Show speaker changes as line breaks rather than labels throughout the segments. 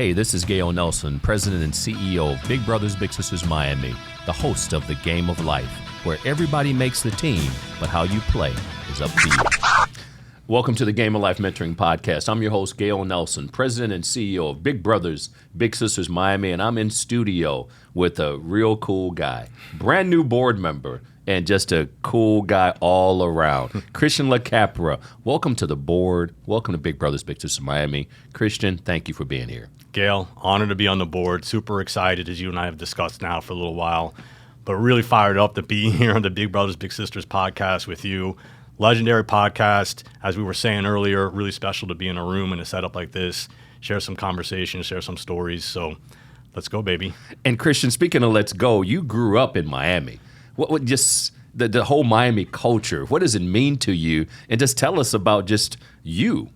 Hey, this is Gale Nelson, President and CEO of Big Brothers Big Sisters Miami, the host of The Game of Life, where everybody makes the team, but how you play is up to you. Welcome to the Game of Life Mentoring Podcast. I'm your host, Gale Nelson, President and CEO of Big Brothers Big Sisters Miami, and I'm in studio with a real cool guy, brand new board member, and just a cool guy all around. Cristian LaCapra, welcome to the board. Welcome to Big Brothers Big Sisters Miami. Cristian, thank you for being here.
Gale, honored to be on the board. Super excited, as you and I have discussed now for a little while, but really fired up to be here on the Big Brothers Big Sisters podcast with you. Legendary podcast, as we were saying earlier, really special to be in a room in a setup like this, share some conversations, share some stories. So let's go, baby.
And Cristian, speaking of let's go, you grew up in Miami. What just the whole Miami culture, what does it mean to you? And just tell us about just you.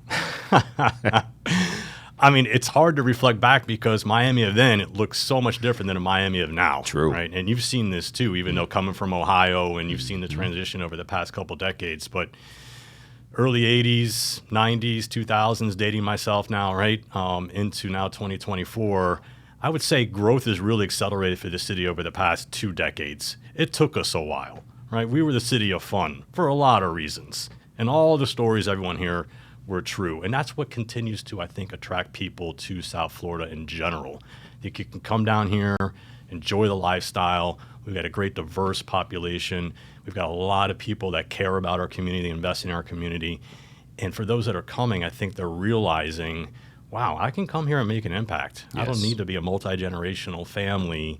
I mean, it's hard to reflect back because Miami of then, it looks so much different than a Miami of now.
True.
Right? And you've seen this too, even though coming from Ohio, and you've seen the transition over the past couple decades. But early 80s, 90s, 2000s, dating myself now, right, into now 2024, I would say growth has really accelerated for the city over the past 2 decades. It took us a while, right? We were the city of fun for a lot of reasons. And all the stories everyone here were true. And that's what continues to, I think, attract people to South Florida in general. You can come down here, enjoy the lifestyle. We've got a great diverse population. We've got a lot of people that care about our community, invest in our community. And for those that are coming, I think they're realizing, wow, I can come here and make an impact. Yes. I don't need to be a multi-generational family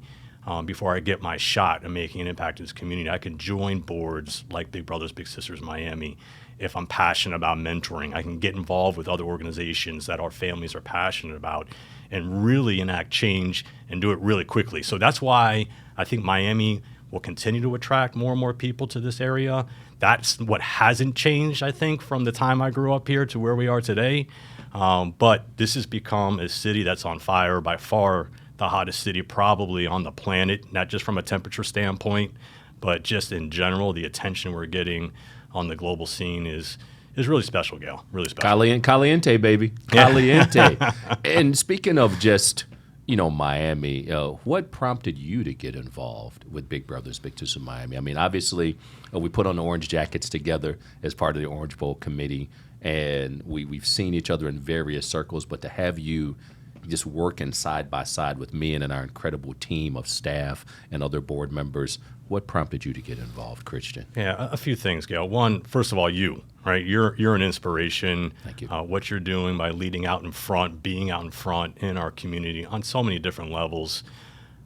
before I get my shot at making an impact in this community. I can join boards like Big Brothers Big Sisters Miami. If I'm passionate about mentoring, I can get involved with other organizations that our families are passionate about and really enact change and do it really quickly. So that's why I think Miami will continue to attract more and more people to this area. That's what hasn't changed, I think, from the time I grew up here to where we are today. But this has become a city that's on fire, by far the hottest city probably on the planet, not just from a temperature standpoint, but just in general, the attention we're getting on the global scene is really special, Gale. Really special.
Caliente, baby. Caliente. And speaking of just, Miami, what prompted you to get involved with Big Brothers Big Sisters Miami? I mean, obviously, we put on the Orange Jackets together as part of the Orange Bowl committee, and we've seen each other in various circles, but to have you just working side by side with me and our incredible team of staff and other board members, what prompted you to get involved, Cristian?
Yeah, a few things, Gale. One, first of all, you, right? You're an inspiration.
Thank you.
What you're doing by leading out in front, being out in front in our community on so many different levels,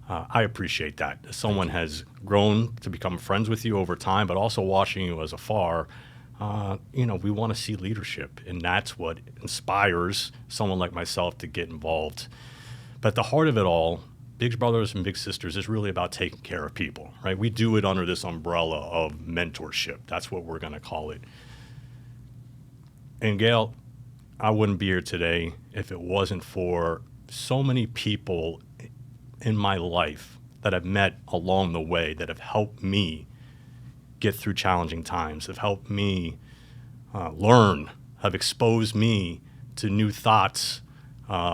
I appreciate that. Someone has grown to become friends with you over time, but also watching you as afar. We want to see leadership, and that's what inspires someone like myself to get involved. But at the heart of it all, Big Brothers and Big Sisters is really about taking care of people, right? We do it under this umbrella of mentorship. That's what we're going to call it. And Gale, I wouldn't be here today if it wasn't for so many people in my life that I've met along the way that have helped me get through challenging times, have helped me learn, have exposed me to new thoughts,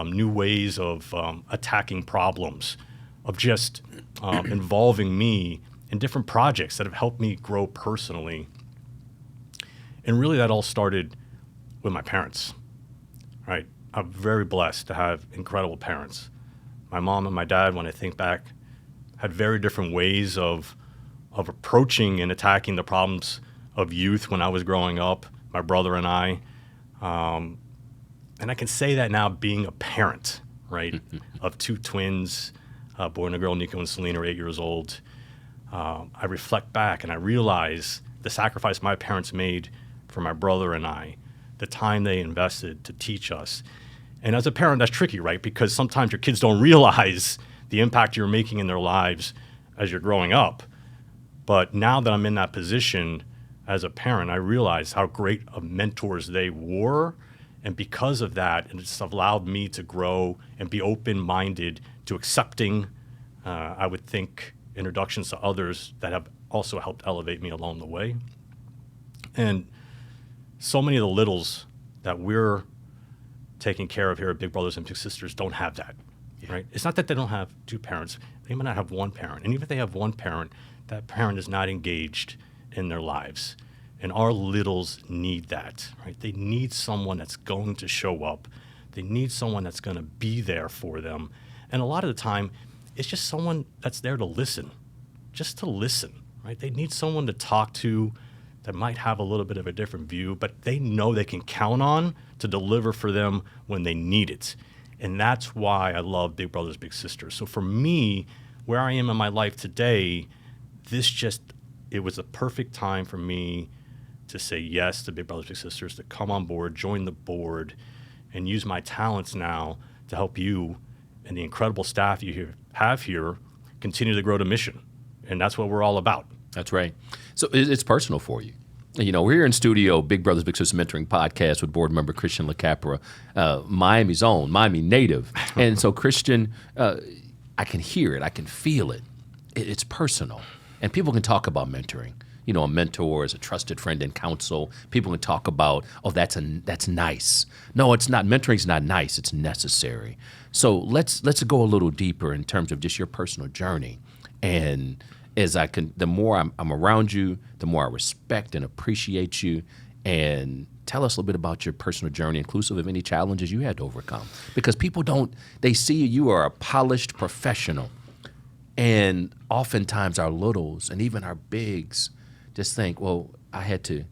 new ways of attacking problems, of just involving me in different projects that have helped me grow personally. And really that all started with my parents, right? I'm very blessed to have incredible parents. My mom and my dad, when I think back, had very different ways of approaching and attacking the problems of youth when I was growing up, my brother and I. And I can say that now being a parent, right, of 2 twins, a boy and a girl, Nico and Selena, are 8 years old. I reflect back and I realize the sacrifice my parents made for my brother and I, the time they invested to teach us. And as a parent, that's tricky, right, because sometimes your kids don't realize the impact you're making in their lives as you're growing up. But now that I'm in that position as a parent, I realize how great of mentors they were. And because of that, it's allowed me to grow and be open-minded to accepting, I would think, introductions to others that have also helped elevate me along the way. And so many of the littles that we're taking care of here at Big Brothers and Big Sisters don't have that, right? It's not that they don't have two parents. They might not have one parent. And even if they have one parent, that parent is not engaged in their lives. And our littles need that, right? They need someone that's going to show up. They need someone that's going to be there for them. And a lot of the time, it's just someone that's there to listen, just to listen, right? They need someone to talk to that might have a little bit of a different view, but they know they can count on to deliver for them when they need it. And that's why I love Big Brothers Big Sisters. So for me, where I am in my life today, it was a perfect time for me to say yes to Big Brothers Big Sisters, to come on board, join the board, and use my talents now to help you and the incredible staff you have here continue to grow the mission. And that's what we're all about.
That's right. So it's personal for you. You know, we're here in studio, Big Brothers Big Sisters Mentoring Podcast with board member Cristian LaCapra, Miami's own, Miami native. And so, Cristian, I can hear it. I can feel it. It's personal. And people can talk about mentoring. You know, a mentor is a trusted friend and counsel. People can talk about, oh, that's nice. No, it's not. Mentoring's not nice. It's necessary. So let's go a little deeper in terms of just your personal journey. And the more I'm around you, the more I respect and appreciate you. And tell us a little bit about your personal journey, inclusive of any challenges you had to overcome. Because people they see you are a polished professional. And oftentimes our littles and even our bigs just think, well, I had to,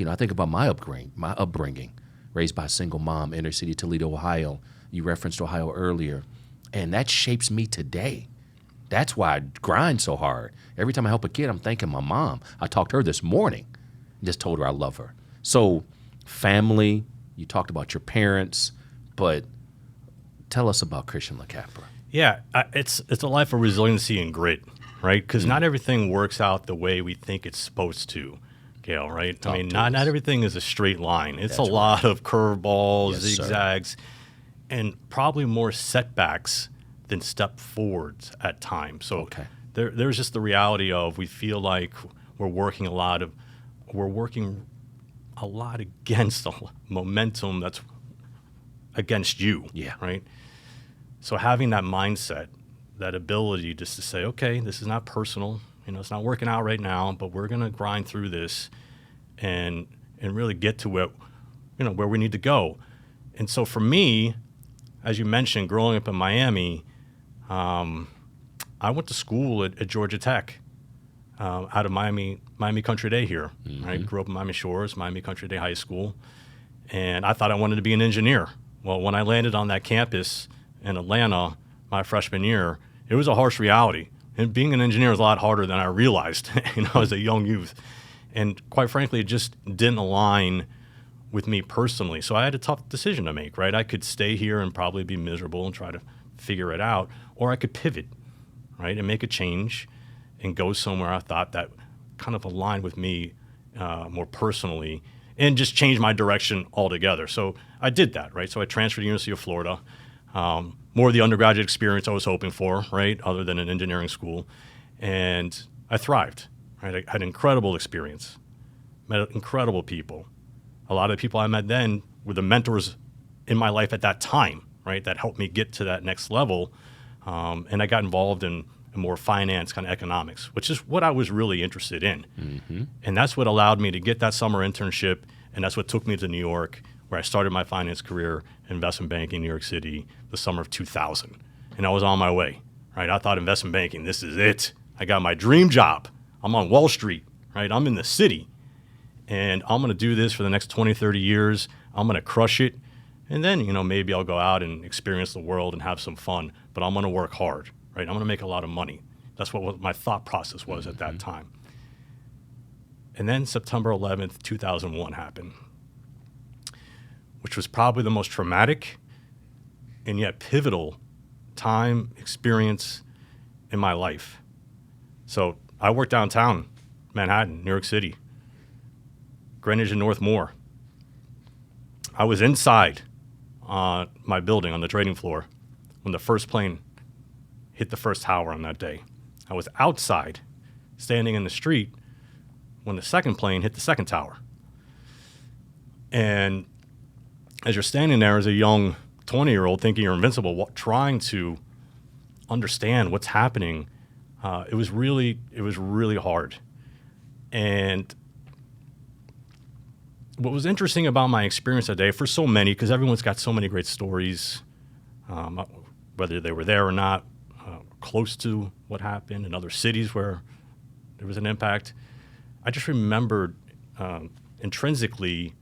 I think about my upbringing, raised by a single mom, inner city Toledo, Ohio. You referenced Ohio earlier. And that shapes me today. That's why I grind so hard. Every time I help a kid, I'm thanking my mom. I talked to her this morning and just told her I love her. So family, you talked about your parents, but tell us about Cristian LaCapra.
Yeah, it's a life of resiliency and grit, right? Because not everything works out the way we think it's supposed to, Gale, right? Not everything is a straight line. It's a lot of curveballs, zigzags, and probably more setbacks than step forwards at times. So there's just the reality of we feel like we're working a lot against the momentum that's against you, right? So having that mindset, that ability just to say, okay, this is not personal, it's not working out right now, but we're gonna grind through this and really get to where we need to go. And so for me, as you mentioned, growing up in Miami, I went to school at Georgia Tech, out of Miami Country Day here. Mm-hmm. Right? Grew up in Miami Shores, Miami Country Day High School, and I thought I wanted to be an engineer. Well, when I landed on that campus in Atlanta my freshman year, it was a harsh reality. And being an engineer is a lot harder than I realized, as a young youth. And quite frankly, it just didn't align with me personally. So I had a tough decision to make, right? I could stay here and probably be miserable and try to figure it out, or I could pivot, right, and make a change and go somewhere I thought that kind of aligned with me more personally and just change my direction altogether. So I did that, right? So I transferred to the University of Florida, more of the undergraduate experience I was hoping for, right, other than an engineering school. And I thrived, right? I had an incredible experience, met incredible people. A lot of the people I met then were the mentors in my life at that time, right, that helped me get to that next level. And I got involved in more finance, kind of economics, which is what I was really interested in. Mm-hmm. And that's what allowed me to get that summer internship, and that's what took me to New York, where I started my finance career in investment banking in New York City the summer of 2000. And I was on my way, right? I thought investment banking, this is it. I got my dream job. I'm on Wall Street, right? I'm in the city. And I'm going to do this for the next 20, 30 years. I'm going to crush it. And then, maybe I'll go out and experience the world and have some fun. But I'm going to work hard, right? I'm going to make a lot of money. That's what my thought process was at that time. And then September 11th, 2001 happened, which was probably the most traumatic and yet pivotal experience in my life. So I worked downtown Manhattan, New York City, Greenwich and Northmore. I was inside my building on the trading floor when the first plane hit the first tower on that day. I was outside, standing in the street, when the second plane hit the second tower. And as you're standing there as a young 20-year-old thinking you're invincible, trying to understand what's happening, it was really hard. And what was interesting about my experience that day, for so many, because everyone's got so many great stories, whether they were there or not, close to what happened in other cities where there was an impact, I just remembered intrinsically,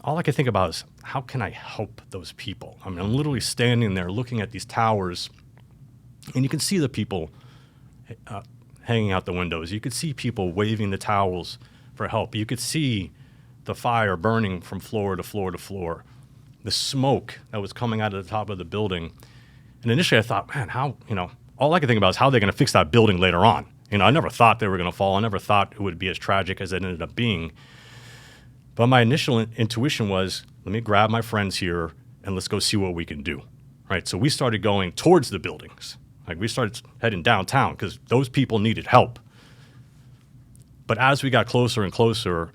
all I could think about is, how can I help those people? I mean, I'm literally standing there looking at these towers, and you can see the people hanging out the windows. You could see people waving the towels for help. You could see the fire burning from floor to floor to floor, the smoke that was coming out of the top of the building. And initially I thought, man, how, all I could think about is how they're going to fix that building later on. I never thought they were going to fall. I never thought it would be as tragic as it ended up being. But my initial intuition was, let me grab my friends here and let's go see what we can do, right? So we started going towards the buildings. Like, we started heading downtown because those people needed help. But as we got closer and closer,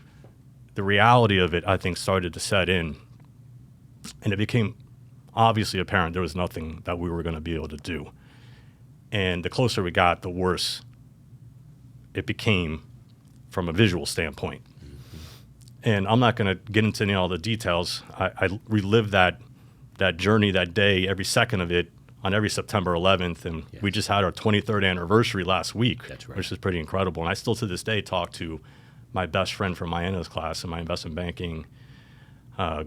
the reality of it, I think, started to set in. And it became obviously apparent there was nothing that we were going to be able to do. And the closer we got, the worse it became from a visual standpoint. And I'm not going to get into all the details. I relived that journey, that day, every second of it, on every September 11th. And we just had our 23rd anniversary last week, which is pretty incredible. And I still to this day talk to my best friend from my Anna's class in my investment banking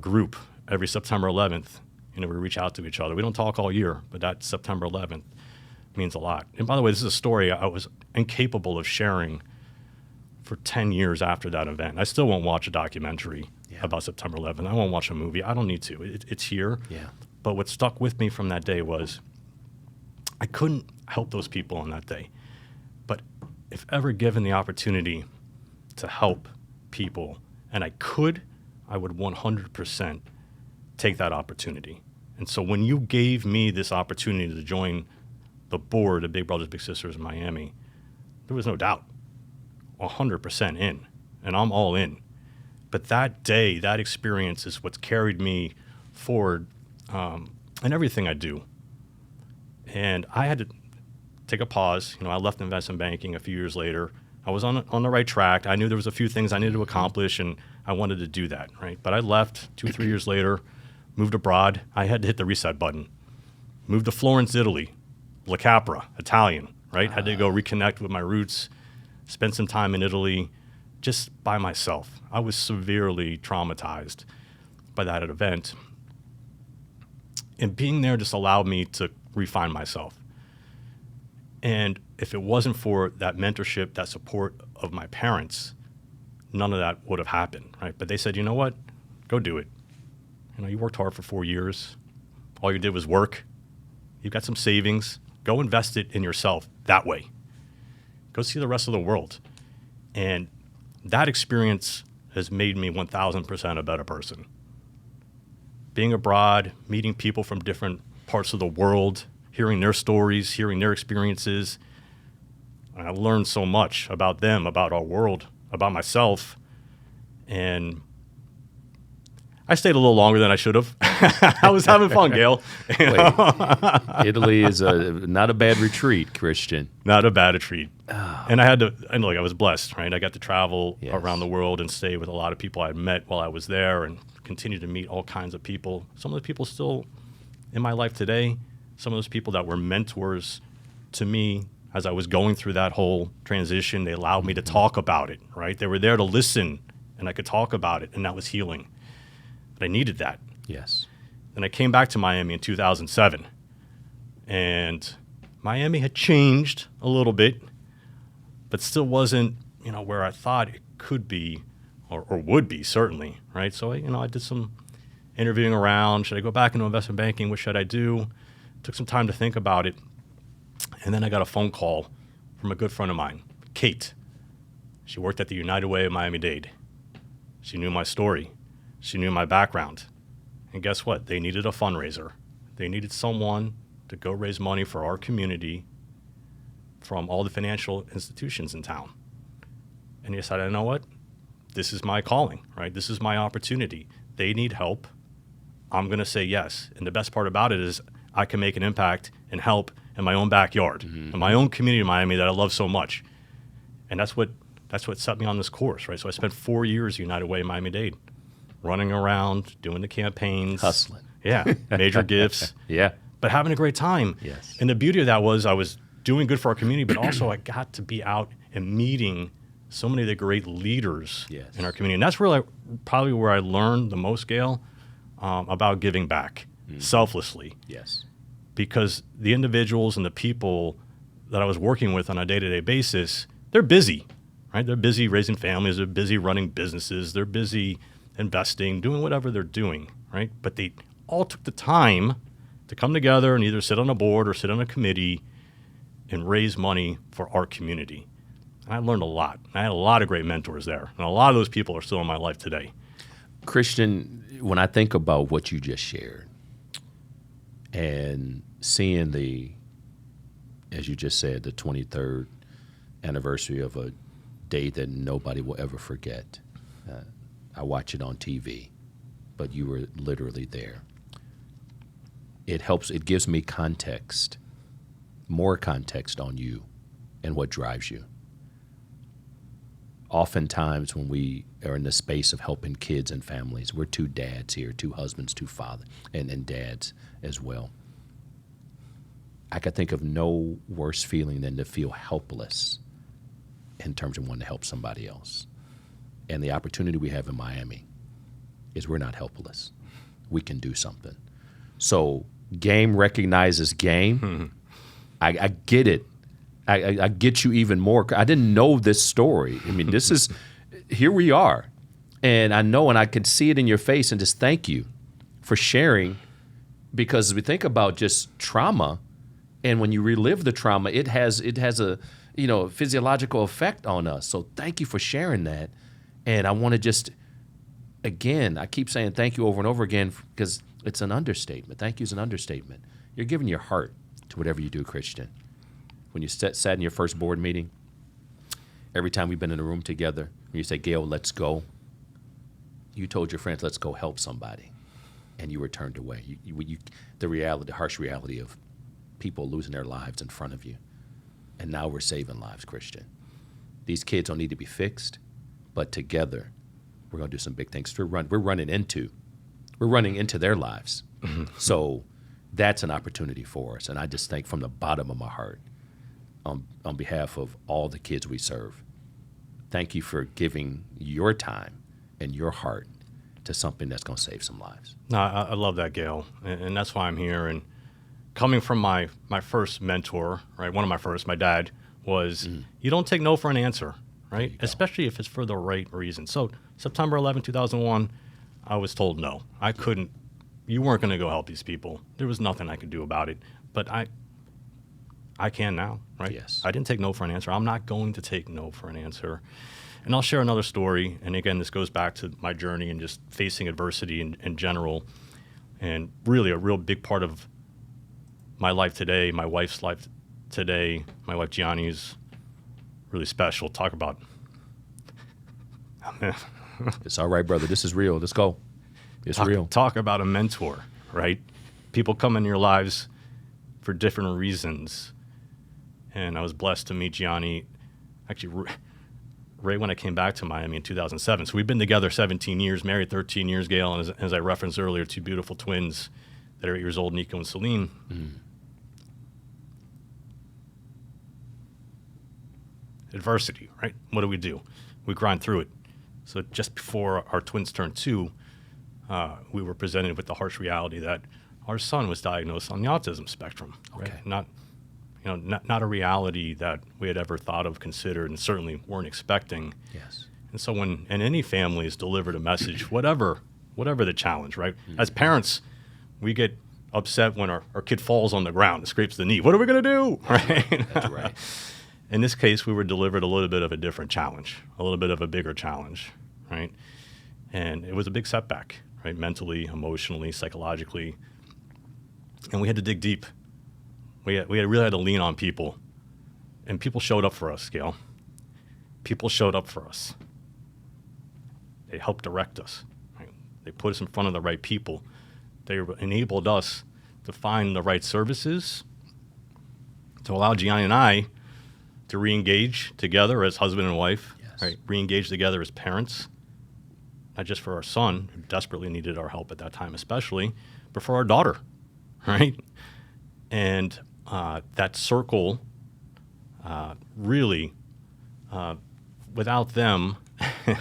group every September 11th. We reach out to each other. We don't talk all year, but that September 11th means a lot. And by the way, this is a story I was incapable of sharing for 10 years after that event. I still won't watch a documentary about September 11th. I won't watch a movie. I don't need to. It's here. Yeah. But what stuck with me from that day was I couldn't help those people on that day. But if ever given the opportunity to help people, and I would 100% take that opportunity. And so when you gave me this opportunity to join the board of Big Brothers Big Sisters in Miami, there was no doubt, 100% in, and I'm all in. But that day, that experience is what's carried me forward in everything I do. And I had to take a pause. I left investment banking a few years later. I was on the right track. I knew there was a few things I needed to accomplish, and I wanted to do that, right? But I left 2-3 years later, moved abroad. I had to hit the reset button. Moved to Florence, Italy, LaCapra, Italian, right? Had to go reconnect with my roots, spend some time in Italy just by myself. I was severely traumatized by that event. And being there just allowed me to refine myself. And if it wasn't for that mentorship, that support of my parents, none of that would have happened, right? But they said, you know what? Go do it. You worked hard for 4 years. All you did was work. You've got some savings. Go invest it in yourself that way. Go see the rest of the world. And that experience has made me 1,000% a better person. Being abroad, meeting people from different parts of the world, hearing their stories, hearing their experiences. I learned so much about them, about our world, about myself. And I stayed a little longer than I should have. I was having fun, Gale.
Wait, Italy is not a bad retreat, Cristian.
Not a bad retreat. Oh. And I was blessed, right? I got to travel around the world and stay with a lot of people I met while I was there, and continue to meet all kinds of people. Some of the people still in my life today, some of those people that were mentors to me as I was going through that whole transition, they allowed me to talk about it, right? They were there to listen, and I could talk about it, and that was healing. But I needed that.
Yes.
Then I came back to Miami in 2007, and Miami had changed a little bit, but still wasn't, where I thought it could be or would be, certainly, right? So, I did some interviewing around. Should I go back into investment banking? What should I do? Took some time to think about it. And then I got a phone call from a good friend of mine, Kate. She worked at the United Way of Miami-Dade. She knew my story. She knew my background. And guess what? They needed a fundraiser. They needed someone to go raise money for our community from all the financial institutions in town. And he decided, you know what? This is my calling, right? This is my opportunity. They need help. I'm going to say yes. And the best part about it is I can make an impact and help in my own backyard, in my own community in Miami that I love so much. And that's what set me on this course, right? So I spent 4 years United Way in Miami-Dade, running around, doing the campaigns.
Hustling.
Yeah, major gifts.
Yeah.
But having a great time.
Yes.
And the beauty of that was I was doing good for our community, but also I got to be out and meeting so many of the great leaders in our community. And that's really probably where I learned the most, Gale, about giving back selflessly.
Yes.
Because the individuals and the people that I was working with on a day-to-day basis, they're busy, right? They're busy raising families. They're busy running businesses. They're busy investing, doing whatever they're doing, right? But they all took the time to come together and either sit on a board or sit on a committee and raise money for our community. And I learned a lot. I had a lot of great mentors there. And a lot of those people are still in my life today.
Cristian, when I think about what you just shared and seeing as you just said, the 23rd anniversary of a day that nobody will ever forget. I watch it on TV, but you were literally there. It gives me context, more context on you and what drives you. Oftentimes when we are in the space of helping kids and families, we're two dads here, two husbands, two fathers, and dads as well. I could think of no worse feeling than to feel helpless in terms of wanting to help somebody else. And the opportunity we have in Miami is we're not helpless. We can do something. So game recognizes game.
Mm-hmm.
I get it. I get you even more. I didn't know this story. I mean, here we are. And I know, and I could see it in your face, and just thank you for sharing, because as we think about just trauma, and when you relive the trauma, it has a physiological effect on us. So thank you for sharing that. And I want to just, again, I keep saying thank you over and over again because it's an understatement. Thank you is an understatement. You're giving your heart to whatever you do, Cristian. When you sat in your first board meeting, every time we've been in a room together, when you say, Gale, let's go, you told your friends, let's go help somebody. And you were turned away. The harsh reality of people losing their lives in front of you. And now we're saving lives, Cristian. These kids don't need to be fixed, but together we're going to do some big things. We're running into their lives. So that's an opportunity for us. And I just think from the bottom of my heart, on behalf of all the kids we serve, thank you for giving your time and your heart to something that's going to save some lives.
No, I love that, Gale. And that's why I'm here. And coming from my first mentor, right, one of my first, my dad, was you don't take no for an answer, right? Especially if it's for the right reason. So September 11, 2001, I was told no. I couldn't. You weren't going to go help these people. There was nothing I could do about it. But I can now, right?
Yes.
I didn't take no for an answer. I'm not going to take no for an answer. And I'll share another story. And again, this goes back to my journey and just facing adversity in general. And really a real big part of my life today, my wife's life today, my wife Gianni is really special. Talk about,
It's all right, brother. This is real. Let's go. It's real.
Talk about a mentor, right? People come in your lives for different reasons. And I was blessed to meet Gianni, actually, right when I came back to Miami in 2007. So we've been together 17 years, married 13 years, Gale, and as I referenced earlier, two beautiful twins that are 8 years old, Nico and Celine. Adversity, right? What do? We grind through it. So just before our twins turned 2, we were presented with the harsh reality that our son was diagnosed on the autism spectrum.
Okay.
Right? Not a reality that we had ever thought of, considered, and certainly weren't expecting.
Yes.
And so when any family is delivered a message, whatever the challenge, right? As parents, we get upset when our kid falls on the ground and scrapes the knee. What are we going to do? Right?
That's right.
In this case, we were delivered a little bit of a different challenge, a little bit of a bigger challenge, right? And it was a big setback, right? Mentally, emotionally, psychologically. And we had to dig deep. We really had to lean on people. And people showed up for us, Gale. People showed up for us. They helped direct us. Right? They put us in front of the right people. They enabled us to find the right services to allow Gianni and I to re-engage together as husband and wife, right? Re-engage together as parents, not just for our son, who desperately needed our help at that time especially, but for our daughter, right? And that circle really, without them,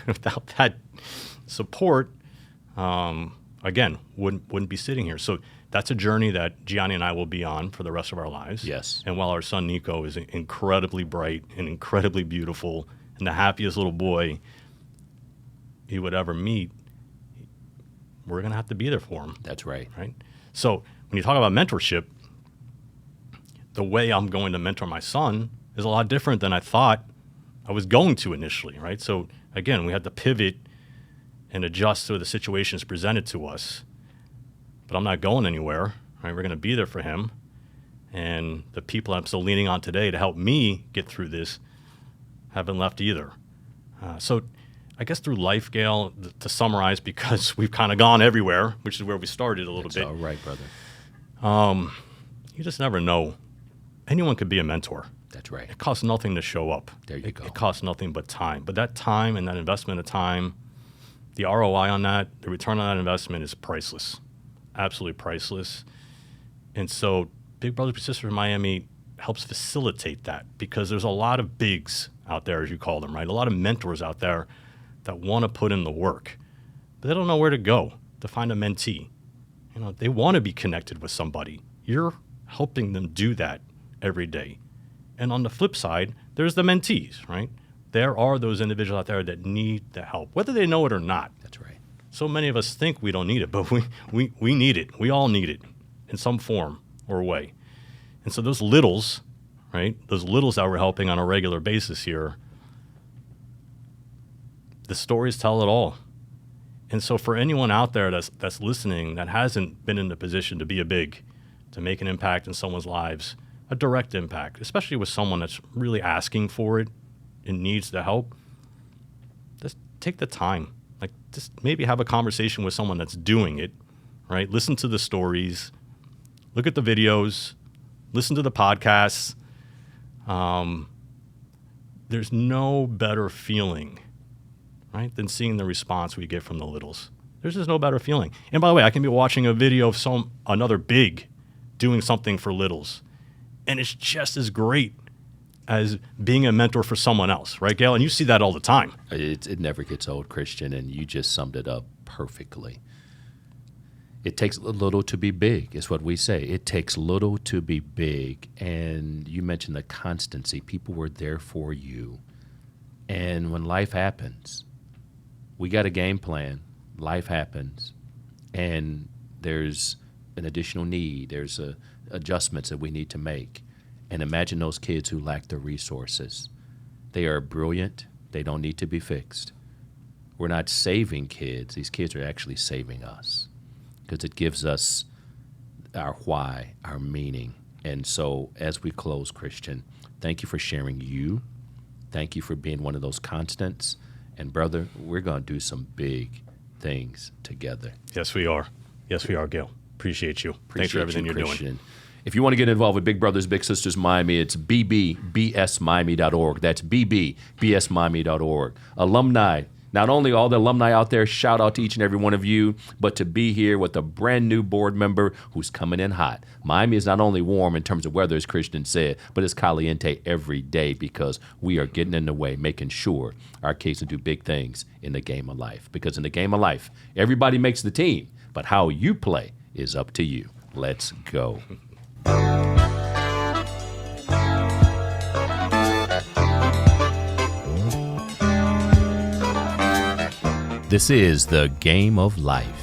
without that support, again, wouldn't be sitting here. So that's a journey that Gianni and I will be on for the rest of our lives.
Yes.
And while our son Nico is incredibly bright and incredibly beautiful and the happiest little boy he would ever meet, we're going to have to be there for him.
That's right.
Right? So when you talk about mentorship, the way I'm going to mentor my son is a lot different than I thought I was going to initially, right? So again, we had to pivot and adjust to the situations presented to us. But I'm not going anywhere, right? We're going to be there for him. And the people I'm still leaning on today to help me get through this haven't left either. So I guess through life, Gale, to summarize, because we've kind of gone everywhere, which is where we started a little bit.
All right, brother.
You just never know. Anyone could be a mentor.
That's right.
It costs nothing to show up.
There you go.
It costs nothing but time. But that time and that investment of time, the ROI on that, the return on that investment is priceless. Absolutely priceless. And so Big Brothers Big Sisters of Miami helps facilitate that, because there's a lot of bigs out there, as you call them, right? A lot of mentors out there that want to put in the work, but they don't know where to go to find a mentee. You know, they want to be connected with somebody. You're helping them do that every day. And on the flip side, there's the mentees, right? There are those individuals out there that need the help, whether they know it or not.
That's right.
So many of us think we don't need it, but we need it. We all need it in some form or way. And so those littles, right, those littles that we're helping on a regular basis here, the stories tell it all. And so for anyone out there that's listening that hasn't been in the position to be a big, to make an impact in someone's lives, a direct impact, especially with someone that's really asking for it and needs the help, just take the time. Like, just maybe have a conversation with someone that's doing it, right? Listen to the stories, look at the videos, listen to the podcasts. There's no better feeling, right, than seeing the response we get from the littles. There's just no better feeling. And by the way, I can be watching a video of another big doing something for littles, and it's just as great as being a mentor for someone else, right, Gale? And you see that all the time.
It never gets old, Cristian, and you just summed it up perfectly. It takes little to be big, is what we say. It takes little to be big. And you mentioned the constancy. People were there for you. And when life happens, we got a game plan. Life happens. And there's an additional need. There's adjustments that we need to make. And imagine those kids who lack the resources. They are brilliant. They don't need to be fixed. We're not saving kids. These kids are actually saving us, because it gives us our why, our meaning. And so as we close, Cristian, thank you for sharing you. Thank you for being one of those constants. And brother, we're going to do some big things together.
Yes, we are. Yes, we are, Gale. Appreciate you. Thanks for everything you're doing.
If you want to get involved with Big Brothers Big Sisters Miami, it's BBBSmiami.org. That's BBBSmiami.org. Alumni. Not only all the alumni out there, shout out to each and every one of you, but to be here with a brand new board member who's coming in hot. Miami is not only warm in terms of weather, as Cristian said, but it's caliente every day, because we are getting in the way, making sure our kids can do big things in the game of life. Because in the game of life, everybody makes the team, but how you play is up to you. Let's go. This is the Game of Life.